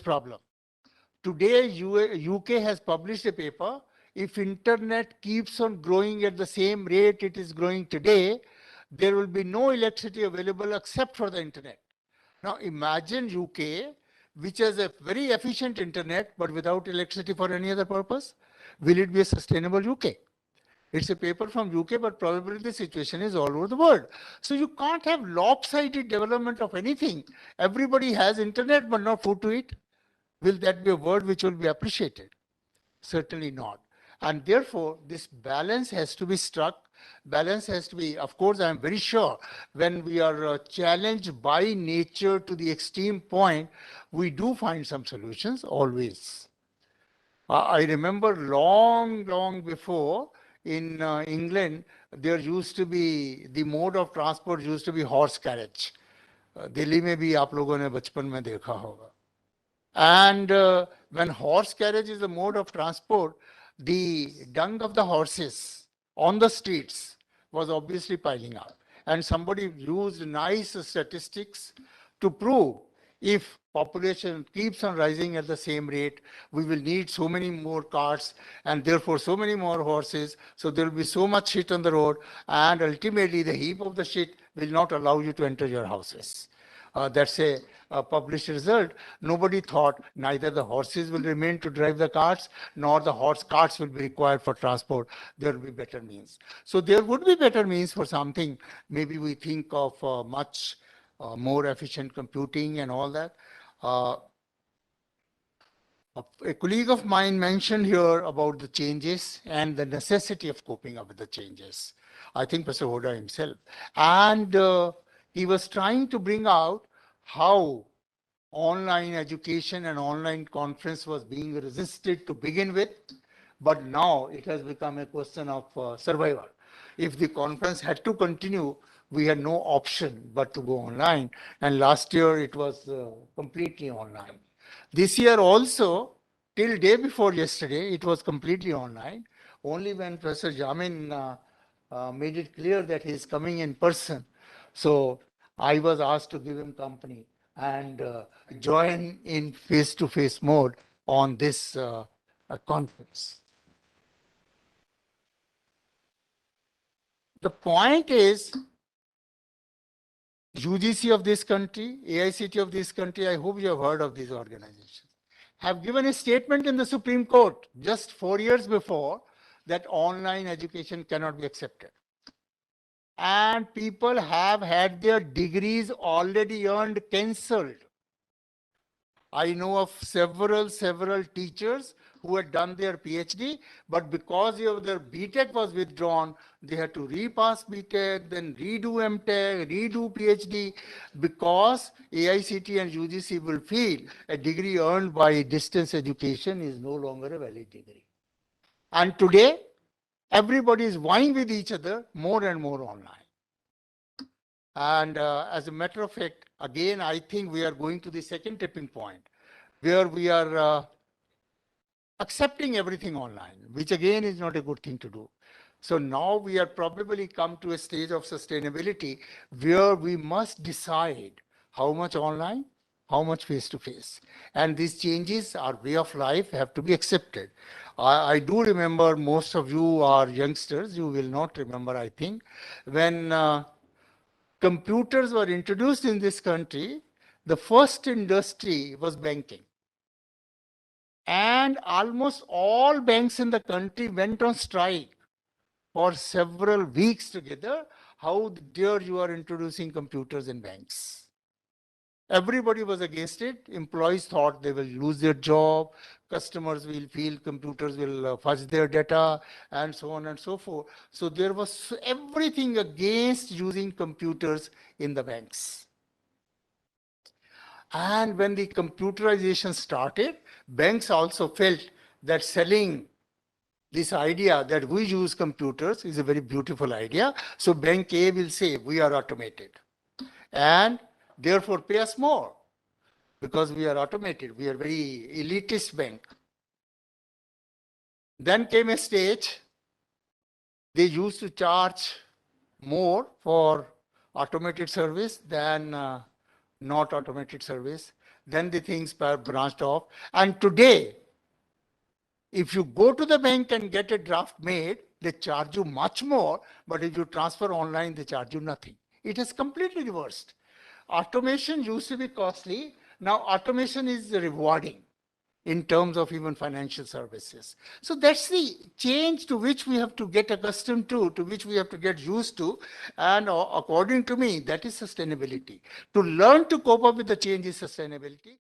problem. Today, UK has published a paper. If internet keeps on growing at the same rate it is growing today, there will be no electricity available except for the internet. Now imagine UK, which has a very efficient internet, but without electricity for any other purpose. Will it be a sustainable UK? It's a paper from UK, but probably the situation is all over the world. So you can't have lopsided development of anything. Everybody has internet, but not food to eat. Will that be a word which will be appreciated? Certainly not. And therefore, this balance has to be struck. Balance has to be, of course, I'm very sure when we are challenged by nature to the extreme point, we do find some solutions always. I remember long before in England, there used to be, the mode of transport used to be horse carriage. Delhi में भी आप लोगों ने बचपन में देखा होगा. And when horse carriage is the mode of transport, the dung of the horses on the streets was obviously piling up. And somebody used nice statistics to prove if population keeps on rising at the same rate, we will need so many more cars and therefore so many more horses. So there will be so much shit on the road, and ultimately the heap of the shit will not allow you to enter your houses. That's a published result. Nobody thought neither the horses will remain to drive the carts, nor the horse carts will be required for transport. There will be better means. So there would be better means for something. Maybe we think of much more efficient computing and all that. A colleague of mine mentioned here about the changes and the necessity of coping up with the changes. I think Professor Hoda himself. And he was trying to bring out how online education and online conference was being resisted to begin with, but now it has become a question of survival. If the conference had to continue, we had no option but to go online. And last year it was completely online. This year also, till day before yesterday, it was completely online. Only when Professor Jamin made it clear that he is coming in person. So I was asked to give him company and join in face-to-face mode on this conference. The point is, UGC of this country, AICT of this country, I hope you have heard of these organizations, have given a statement in the Supreme Court just 4 years before that online education cannot be accepted. And people have had their degrees already earned cancelled. I know of several teachers who had done their PhD, but because their BTech was withdrawn, they had to repass BTech, then redo MTech, redo PhD, because AICT and UGC will feel a degree earned by distance education is no longer a valid degree. And today, everybody is vying with each other more and more online. And as a matter of fact, again, I think we are going to the second tipping point, where we are accepting everything online, which again is not a good thing to do. So now we are probably come to a stage of sustainability where we must decide how much online, how much face-to-face. And these changes, our way of life, have to be accepted. I do remember, most of you are youngsters, you will not remember, I think, when computers were introduced in this country, the first industry was banking. And almost all banks in the country went on strike for several weeks together. How dare you are introducing computers in banks? Everybody was against it. Employees thought they will lose their job. Customers will feel computers will fudge their data, and so on and so forth. So there was everything against using computers in the banks. And when the computerization started, banks also felt that selling this idea that we use computers is a very beautiful idea. So Bank A will say, we are automated, and therefore pay us more because we are automated. We are very elitist bank. Then came a stage, they used to charge more for automated service than not automated service. Then the things were branched off. And today, if you go to the bank and get a draft made, they charge you much more, but if you transfer online, they charge you nothing. It has completely reversed. Automation used to be costly. Now automation is rewarding in terms of even financial services. So that's the change to which we have to get accustomed to which we have to get used to. And according to me, that is sustainability. To learn to cope up with the change is sustainability.